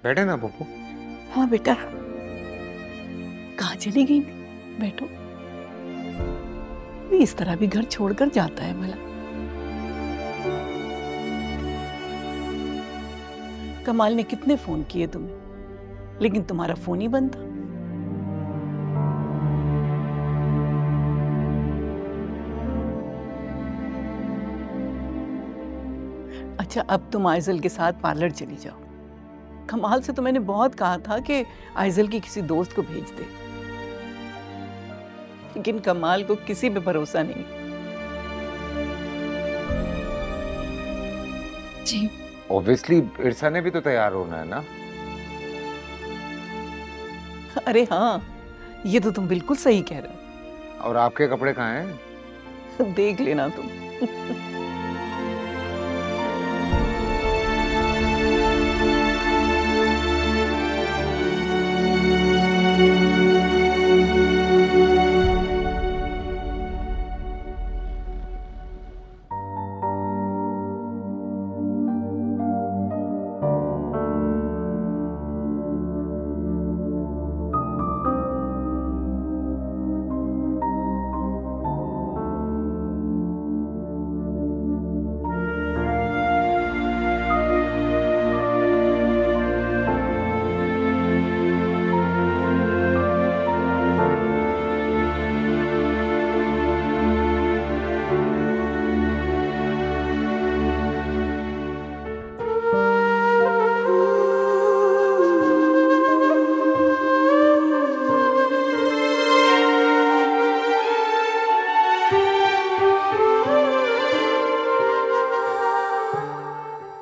बैठे ना पप्पू। हाँ बेटा, कहाँ चली गई थी? बैठो। इस तरह भी घर छोड़कर जाता है भला? कमाल ने कितने फोन किए तुम्हें, लेकिन तुम्हारा फोन ही बंद था। अच्छा, अब तुम आइजल के साथ पार्लर चली जाओ। कमाल से तो मैंने बहुत कहा था कि आइजल की किसी दोस्त को भेज दे, लेकिन कमाल को किसी पे भरोसा नहीं। जी ऑब्वियसली इरसा ने भी तो तैयार होना है ना। अरे हाँ, ये तो तुम बिल्कुल सही कह रहे हो। और आपके कपड़े कहाँ हैं? देख लेना तुम।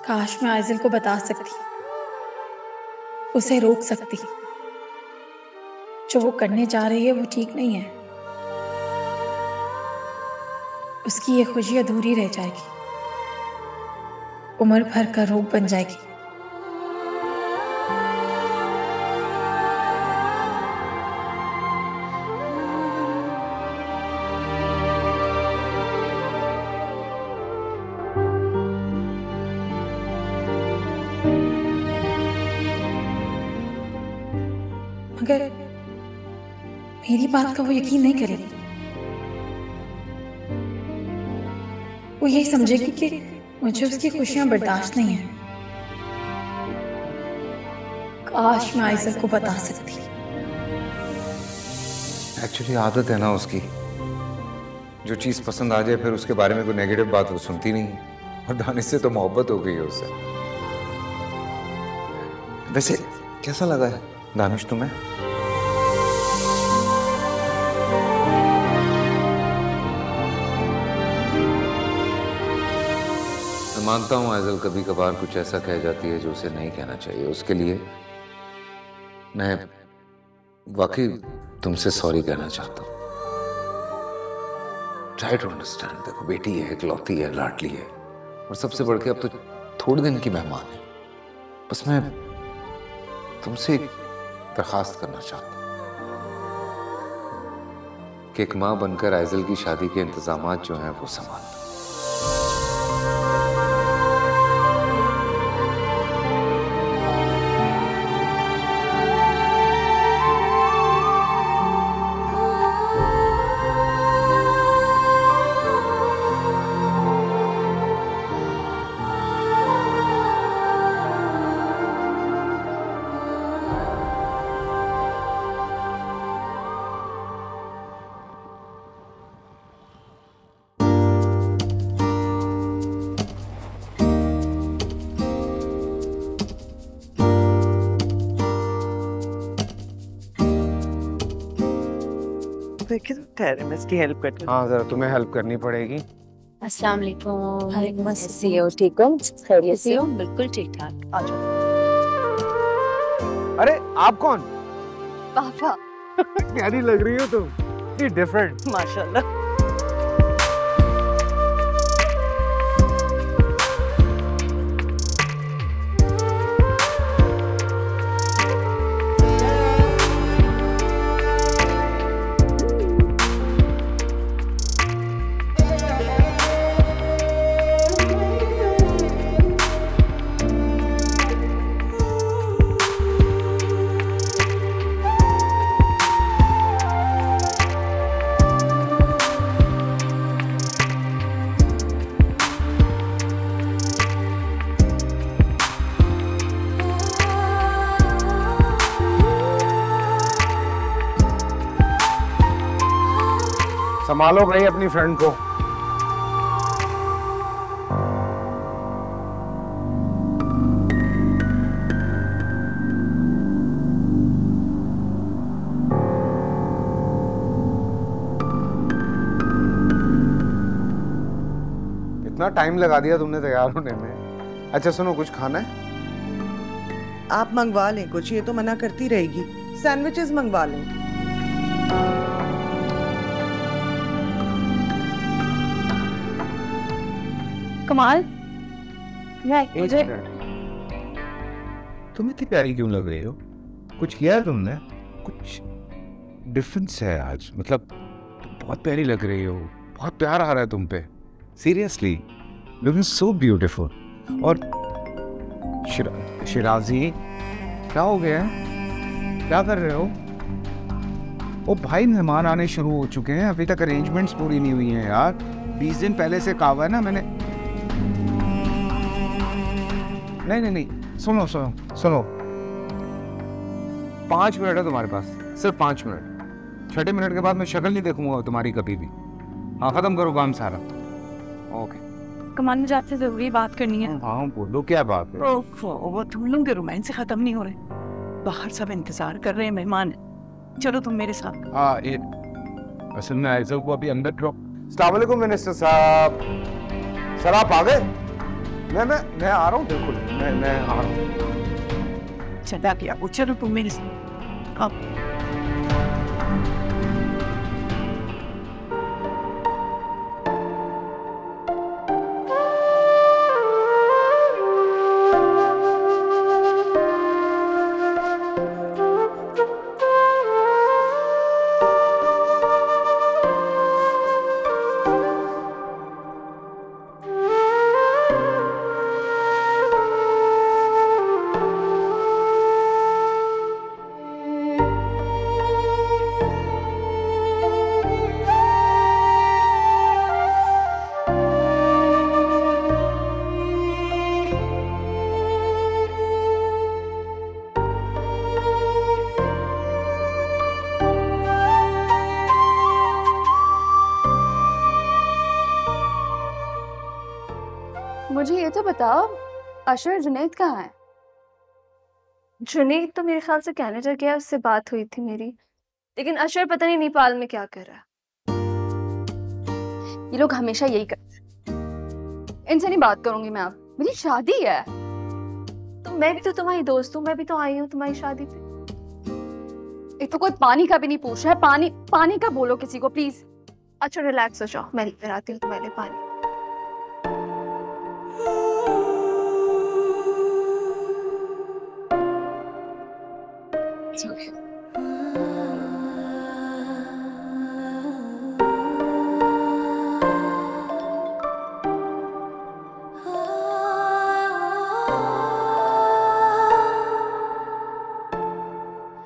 काश मैं आइजल को बता सकती, उसे रोक सकती। जो वो करने जा रही है वो ठीक नहीं है। उसकी ये खुशी अधूरी रह जाएगी, उम्र भर का रोग बन जाएगी। मगर मेरी बात का वो यकीन नहीं करेगी। वो यही समझेगी कि मुझे उसकी खुशियां बर्दाश्त नहीं है। काश मैं आइजल को बता सकती। एक्चुअली आदत है ना उसकी, जो चीज पसंद आ जाए फिर उसके बारे में कोई नेगेटिव बात वो सुनती नहीं है। और दानिश से तो मोहब्बत हो गई है उससे। वैसे कैसा लगा है दानिश तुम्हें? मैं मानता हूं आइजल कभी कभार कुछ ऐसा कह जाती है जो उसे नहीं कहना चाहिए। उसके लिए मैं वाकई तुमसे सॉरी कहना चाहता हूं। Try to understand. देखो बेटी है, इकलौती है, लाडली है, और सबसे बढ़ के अब तो थोड़े दिन की मेहमान है। बस मैं तुमसे एक दरखास्त करना चाहता हूं कि एक मां बनकर आइजल की शादी के इंतजामात जो हैं वो संभाल। देखिए तो ठहरे, मैं इसकी हेल्प करती हूँ। हाँ जरा तुम्हें हेल्प करनी पड़ेगी। अस्सलाम वालेकुम। वालेकुम अस्सलाम। कैसी हो? ठीक हो? खैरियत से हो? बिल्कुल ठीक ठाक। आ जाओ। अरे आप कौन? पापा। प्यारी लग रही हो तुम, डिफरेंट। माशाल्लाह। संभालो भाई अपनी फ्रेंड को। इतना टाइम लगा दिया तुमने तैयार होने में। अच्छा सुनो, कुछ खाना है? आप मंगवा लें कुछ, ये तो मना करती रहेगी। सैंडविचेस मंगवा लें। कमाल, मुझे तुम इतनी प्यारी क्यों लग रही हो? कुछ किया है तुमने? कुछ डिफरेंस है आज, मतलब तुम बहुत प्यारी लग रही हो, बहुत प्यार आ रहा है तुम पे। Seriously looking so beautiful. और शिराजी, क्या हो गया है? क्या कर रहे हो? ओ भाई, मेहमान आने शुरू हो चुके हैं, अभी तक अरेंजमेंट्स पूरी नहीं हुई हैं यार। 20 दिन पहले से कहा हुआ है ना मैंने। नहीं, सुनो 5 मिनट है तुम्हारे पास, सिर्फ 5 मिनट। 6 मिनट के बाद मैं शक्ल नहीं देखूंगा तुम्हारी कभी भी। हाँ, खत्म करो काम सारा। ओके कमाल, मुझे आपसे जरूरी बात करनी है। हाँ बोलो, क्या बात है? वो तुम लोगों के रोमांस से खत्म नहीं हो रहे। बाहर सब इंतजार कर रहे हैं, मेहमान। चलो तुम मेरे साथ। हाँ, असल में आइज़ल को अभी अंदर ड्रॉप। अस्सलाम वालेकुम मिनिस्टर साहब। सर आप आ गए? मैं आ रहा हूँ, बिल्कुल मैं आ रहा हूँ। चला गया वो। चलो तुम मेरे साथ। अब मुझे ये तो बताओ, अशर जुनैद कहाँ है? जुनैद तो मेरे ख्याल से कनाडा गया, उससे बात हुई थी मेरी। लेकिन अशर पता नहीं नेपाल में क्या कर रहा है। ये लोग हमेशा यही करते हैं। इनसे नहीं बात करूंगी मैं अब, मेरी शादी है। तो मैं भी तो तुम्हारी दोस्त हूँ, मैं भी तो आई हूँ तुम्हारी शादी पे। एक तो कोई पानी का भी नहीं पूछ रहा है। पानी का बोलो किसी को प्लीज। अच्छा रिलैक्स हो जाओ, मैं लेकर आती हूँ तुम्हारे लिए पानी।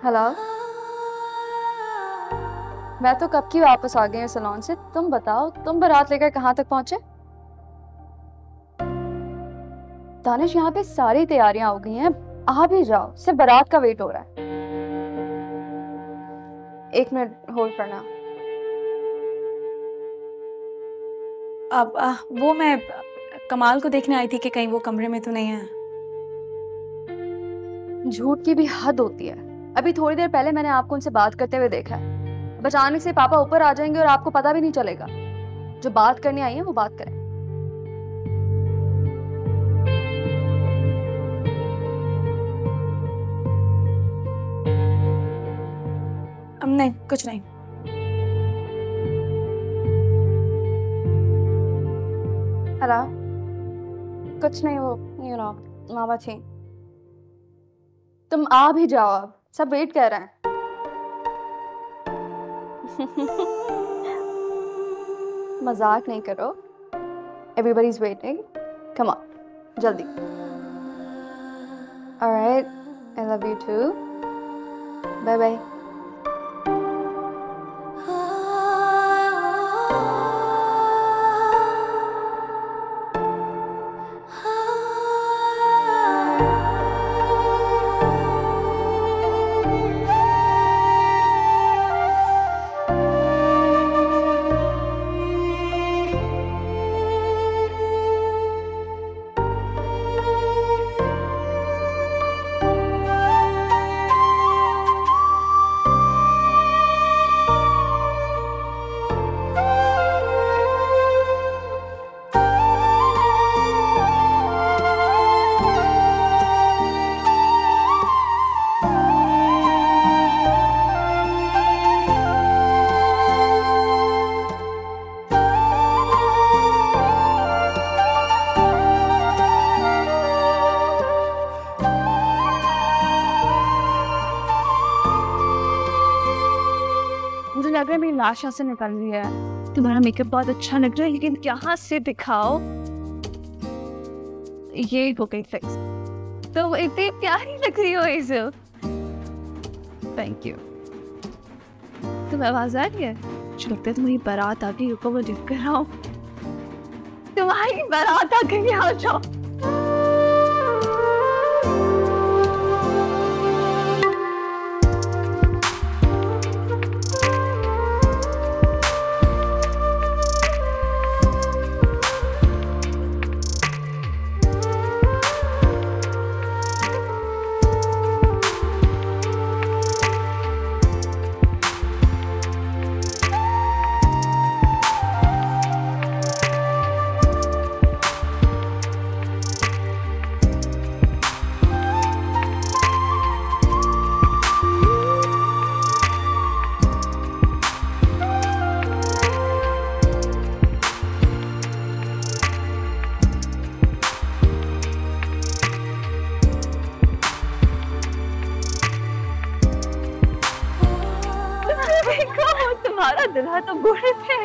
हेलो, मैं तो कब की वापस आ गई हूँ सैलून से। तुम बताओ, तुम बारात लेकर कहाँ तक पहुंचे? दानिश, यहाँ पे सारी तैयारियां हो गई हैं, आ भी जाओ, सिर्फ बारात का वेट हो रहा है। 1 मिनट होल्ड करना। अब वो मैं कमाल को देखने आई थी कि कहीं वो कमरे में तो नहीं है। झूठ की भी हद होती है। अभी थोड़ी देर पहले मैंने आपको उनसे बात करते हुए देखा है। अचानक से पापा ऊपर आ जाएंगे और आपको पता भी नहीं चलेगा। जो बात करने आई है वो बात करें। नहीं, कुछ नहीं। हेलो, कुछ नहीं, वो मामा थी। तुम आ भी जाओ, अब सब वेट कर रहे हैं। मजाक नहीं करो, everybody is waiting, come on, जल्दी। Alright, I love you too, bye bye. लाशा से निकल रही है। तुम्हारा मेकअप बहुत अच्छा लग रहा है, लेकिन यहाँ से दिखाओ। ये हो गई फिक्स। तो इतनी प्यारी लग रही हो ऐसे। Thank you. तुम्हें आवाज आ रही है? मुझे लगता है तुम्हारी बारात आ गई। रुको मैं देख कर आऊं। तुम्हारी बारात आ गई, आ जाओ। तुम्हारा दुल्हा तो बूढ़े थे।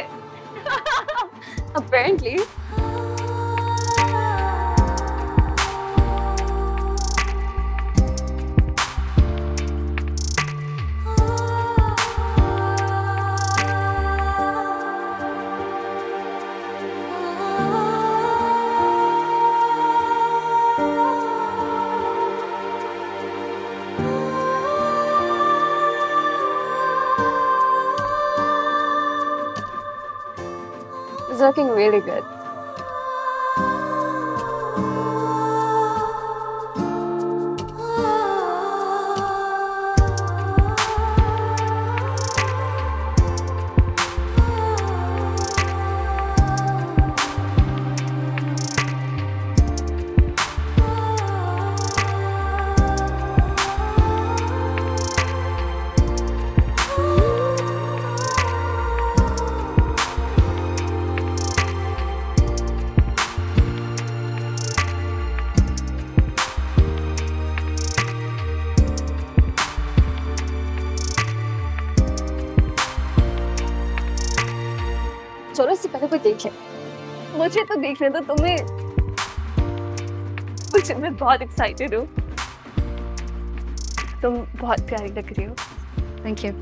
Apparently. It's looking really good. चलो इससे पहले कोई देखे। मुझे तो देखने दो तुम्हें। मुझे मैं बहुत एक्साइटेड हूँ। तुम बहुत प्यारी लग रही हो। Thank you.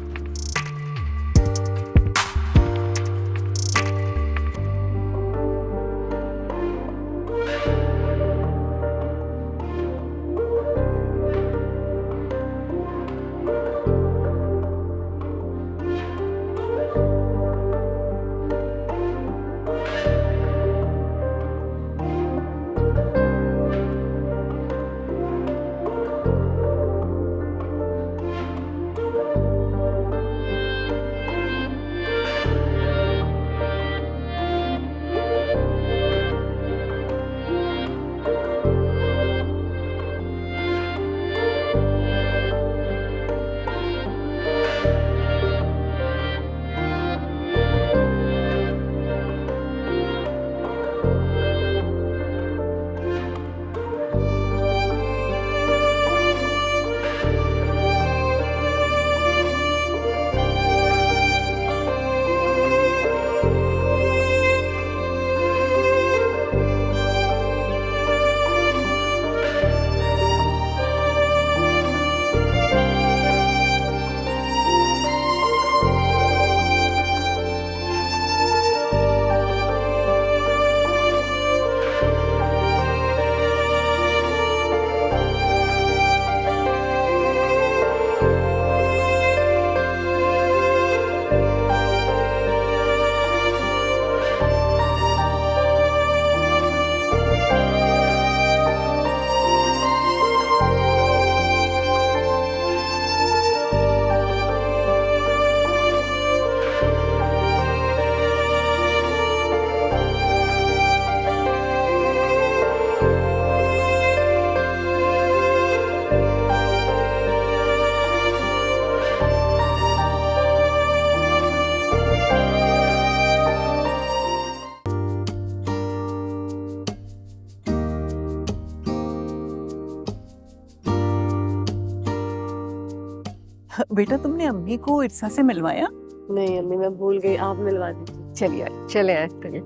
बेटा तुमने अम्मी को इर्सा से मिलवाया? नहीं अम्मी, मैं भूल गई, आप मिलवा दीजिए। चलिए चले आए चलिए।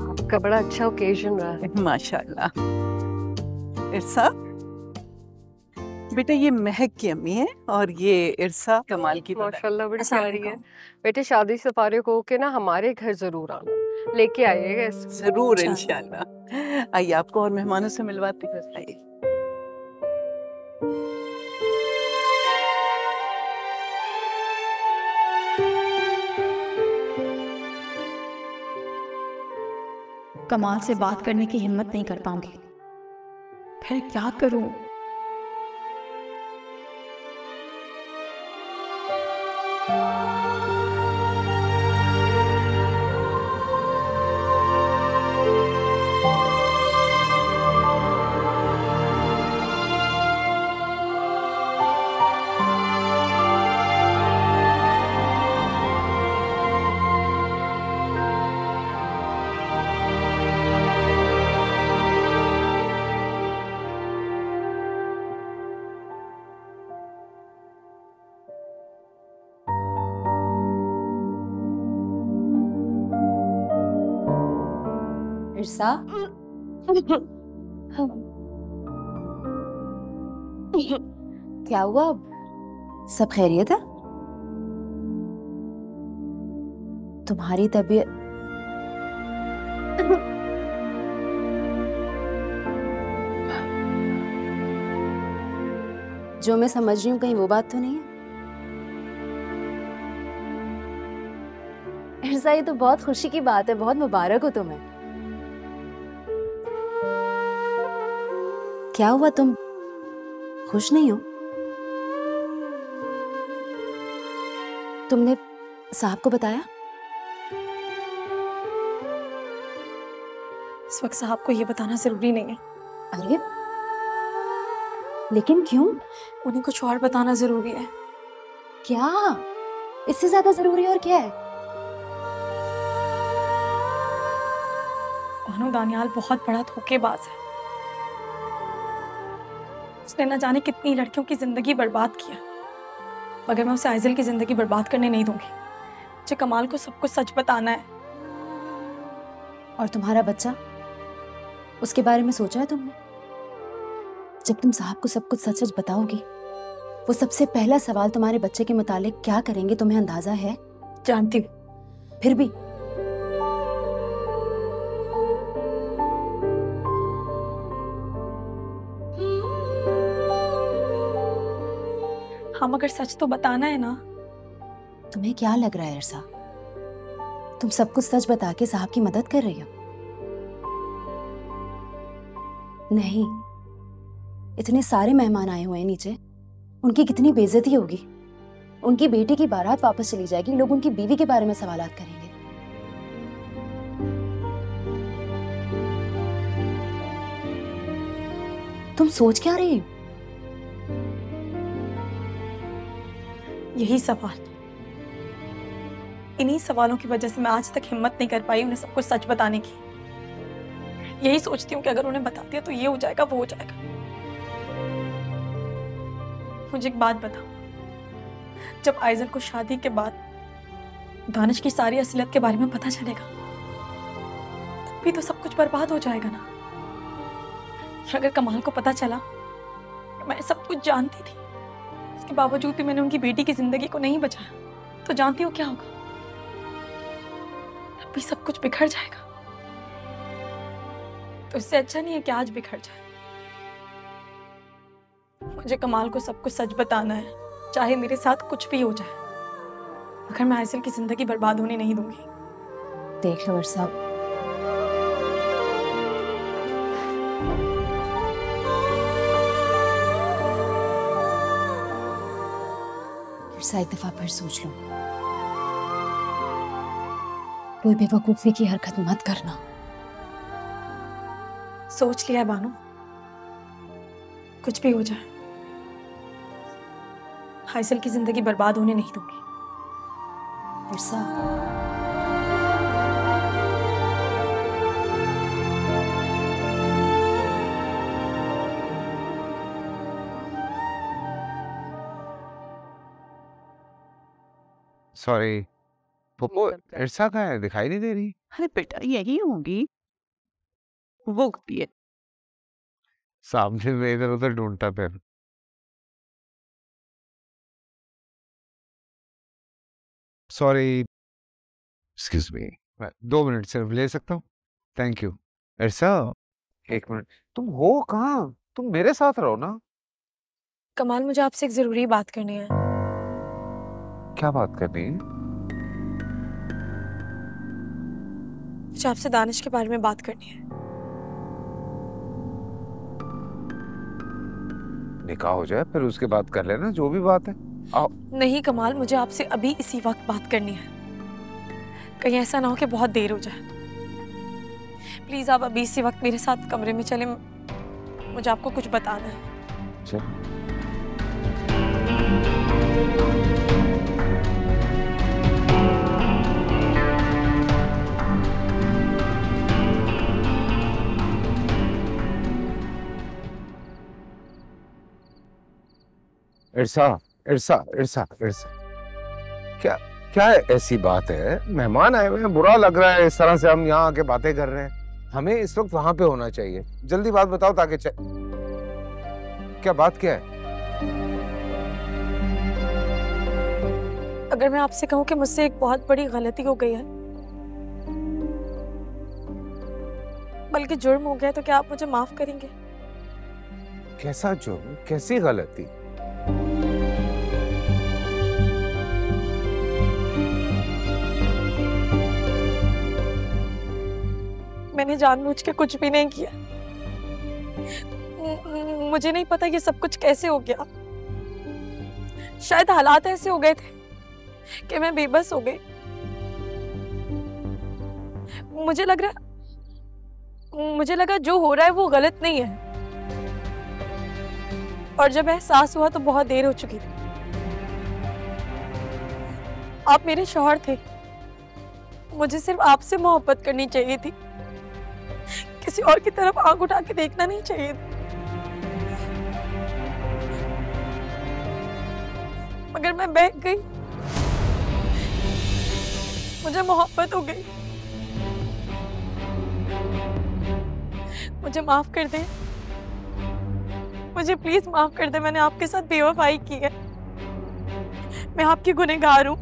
आपका बड़ा अच्छा ओकेजन रहा है। माशाल्लाह। इरसा, बेटा ये महक की अम्मी है और ये इरसा कमाल की दादा। माशाल्लाह बड़ी प्यारी है। बेटे शादी से फारिग होके ना हमारे घर जरूर आना, लेके आइएगा इसको। जरूर इंशाल्लाह। आइए आपको और मेहमानों से मिलवाते हैं। आइए। कमाल से बात करने की हिम्मत नहीं कर पाऊंगी, फिर क्या करूं? इरसा, क्या हुआ? अब सब खैरियत है? तुम्हारी तबीयत जो मैं समझ रही हूँ कहीं वो बात तो नहीं है? इरसा, ये तो बहुत खुशी की बात है, बहुत मुबारक हो तुम्हें। क्या हुआ, तुम खुश नहीं हो? तुमने साहब को बताया? इस वक्त साहब को ये बताना जरूरी नहीं है। अरे लेकिन क्यों? उन्हें कुछ और बताना जरूरी है। क्या? इससे ज्यादा जरूरी और क्या है? भानु, दानियाल बहुत बड़ा धोखेबाज है। उसने न जाने कितनी लड़कियों की जिंदगी बर्बाद किया, मगर मैं उसे आइजल की जिंदगी बर्बाद करने नहीं दूंगी। मुझे कमाल को सब कुछ सच बताना है। और तुम्हारा बच्चा, उसके बारे में सोचा है तुमने? जब तुम साहब को सब कुछ सच सच बताओगी, वो सबसे पहला सवाल तुम्हारे बच्चे के मुतालिक क्या करेंगे, तुम्हें अंदाजा है? जानती हूँ। फिर भी हम अगर सच तो बताना है ना। तुम्हें क्या लग रहा है इरसा, तुम सब कुछ सच बता के साहब की मदद कर रही हो? नहीं, इतने सारे मेहमान आए हुए हैं नीचे, उनकी कितनी बेइज्जती होगी। उनकी बेटी की बारात वापस चली जाएगी, लोग उनकी बीवी के बारे में सवालात करेंगे। तुम सोच क्या रही हो? यही सवाल, इन्हीं सवालों की वजह से मैं आज तक हिम्मत नहीं कर पाई उन्हें सब कुछ सच बताने की। यही सोचती हूँ कि अगर उन्हें बता दिया तो ये हो जाएगा, वो हो जाएगा। मुझे एक बात बताओ, जब आइजल को शादी के बाद दानिश की सारी असलियत के बारे में पता चलेगा, तब भी तो सब कुछ बर्बाद हो जाएगा ना। अगर कमाल को पता चला कि मैं सब कुछ जानती थी, उसके बावजूद भी मैंने उनकी बेटी की जिंदगी को नहीं बचाया, तो जानती हो क्या होगा? तब भी सब कुछ बिखर जाएगा। तो इससे अच्छा नहीं है कि आज बिखर जाए। मुझे कमाल को सब कुछ सच बताना है, चाहे मेरे साथ कुछ भी हो जाए, मगर मैं आइजल की जिंदगी बर्बाद होने नहीं दूंगी। देख लो साहब, एक दफा फिर सोच लो, कोई बेवकूफी की हरकत मत करना। सोच लिया है बानो, कुछ भी हो जाए आइजल की जिंदगी बर्बाद होने नहीं दूंगी। इरसा, सॉरी। वो इरसा कहाँ है, दिखाई नहीं दे रही? अरे बेटा यही होंगी, वो उगती है। सामने में इधर उधर ढूंढता फिर। सॉरी, एक्सक्यूज मी, 2 मिनट सिर्फ ले सकता हूँ? Thank you. इरसा 1 मिनट, तुम हो कहाँ? तुम मेरे साथ रहो ना। कमाल, मुझे आपसे एक जरूरी बात करनी है। क्या बात करनी है? मुझे आपसे दानिश के बारे में बात करनी है। निकाह हो जाए फिर उसके बाद कर लेना जो भी बात है। आओ। नहीं कमाल, मुझे आपसे अभी इसी वक्त बात करनी है। कहीं ऐसा ना हो कि बहुत देर हो जाए। प्लीज आप अभी इसी वक्त मेरे साथ कमरे में चलें, मुझे आपको कुछ बताना है। चल। इरसा, इरसा, इरसा, इरसा, क्या क्या ऐसी बात है? मेहमान आए हुए हैं, बुरा लग रहा है इस तरह से हम यहाँ आके बातें कर रहे हैं। हमें इस वक्त वहां पे होना चाहिए। जल्दी बात बताओ ताकि क्या बात क्या है? अगर मैं आपसे कहूँ कि मुझसे एक बहुत बड़ी गलती हो गई है, बल्कि जुर्म हो गया, तो क्या आप मुझे माफ करेंगे? कैसा जुर्म, कैसी गलती? मैंने जानबूझ के कुछ भी नहीं किया। मुझे नहीं पता ये सब कुछ कैसे हो गया। शायद हालात ऐसे हो गए थे कि मैं बेबस हो गई। मुझे लगा जो हो रहा है वो गलत नहीं है, और जब एहसास हुआ तो बहुत देर हो चुकी थी। आप मेरे शौहर थे, मुझे सिर्फ आपसे मोहब्बत करनी चाहिए थी, किसी और की तरफ आंख उठा के देखना नहीं चाहिए था। मगर मैं बहक गई, मुझे मोहब्बत हो गई। मुझे माफ कर दे, मुझे प्लीज माफ कर दे। मैंने आपके साथ बेवफाई की है, मैं आपकी गुनहगार हूँ।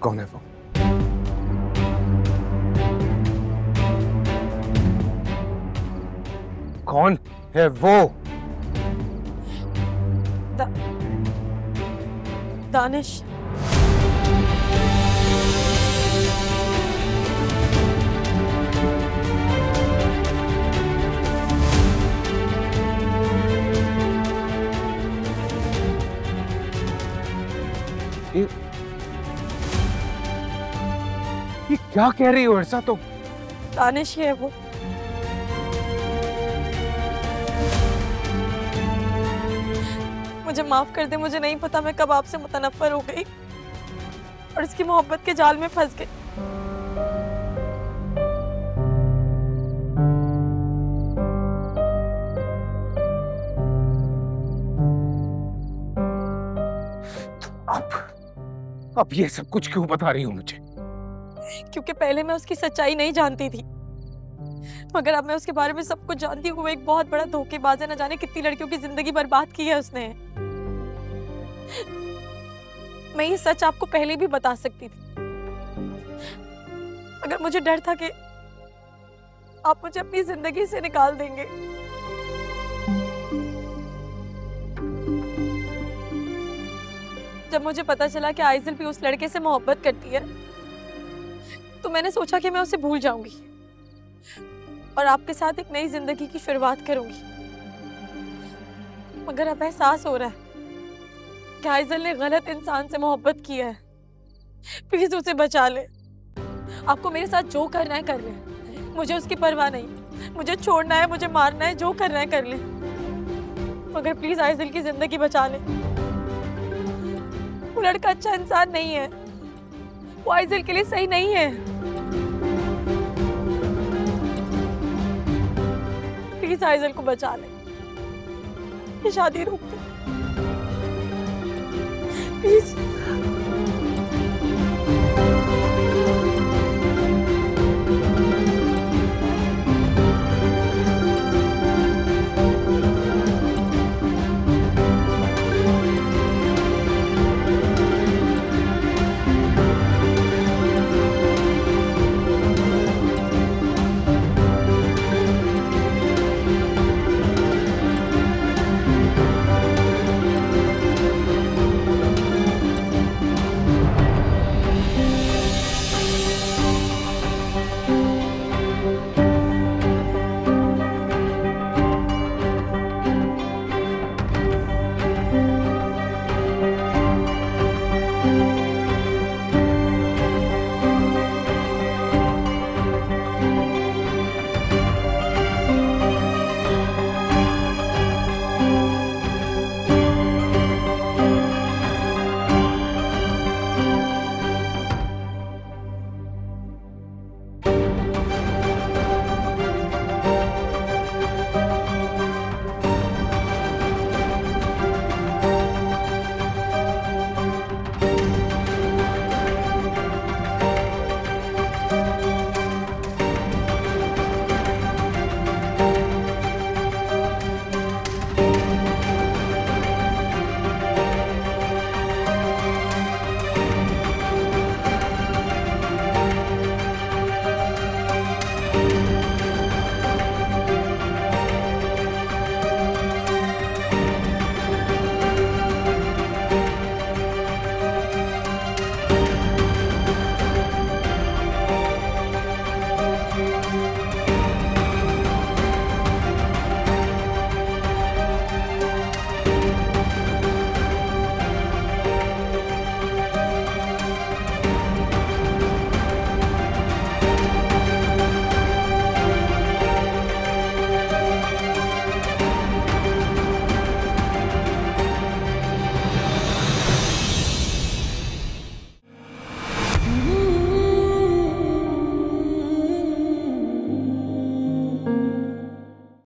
कौन है वो? कौन है वो? दानिश। ये क्या कह रही हो इरसा तुम? दानिश ही है वो। मुझे माफ कर दे, मुझे नहीं पता मैं कब आपसे मुतनफ्फर हो गई और इसकी मोहब्बत के जाल में फंस गई। अब ये सब कुछ क्यों बता रही हो मुझे? क्योंकि पहले मैं उसकी सच्चाई नहीं जानती थी, मगर अब मैं उसके बारे में सब कुछ जानती हूँ। वो एक बहुत बड़ा धोखेबाज है, न जाने कितनी लड़कियों की जिंदगी बर्बाद की है उसने। मैं ये सच आपको पहले भी बता सकती थी, मगर मुझे डर था कि आप मुझे अपनी जिंदगी से निकाल देंगे। जब मुझे पता चला कि आइज़ल भी उस लड़के से मोहब्बत करती है, तो मैंने सोचा कि मैं उसे भूल जाऊंगी और आपके साथ एक नई जिंदगी की शुरुआत करूंगी। मगर अब एहसास हो रहा है कि आइज़ल ने गलत इंसान से मोहब्बत की है। प्लीज उसे बचा ले। आपको मेरे साथ जो करना है कर ले, मुझे उसकी परवाह नहीं। मुझे छोड़ना है, मुझे मारना है, जो करना है कर ले, मगर प्लीज आइज़ल की जिंदगी बचा ले। वो लड़का अच्छा इंसान नहीं है, वो आइजल के लिए सही नहीं है। प्लीज आइजल को बचा ले, ये शादी रोक दो प्लीज।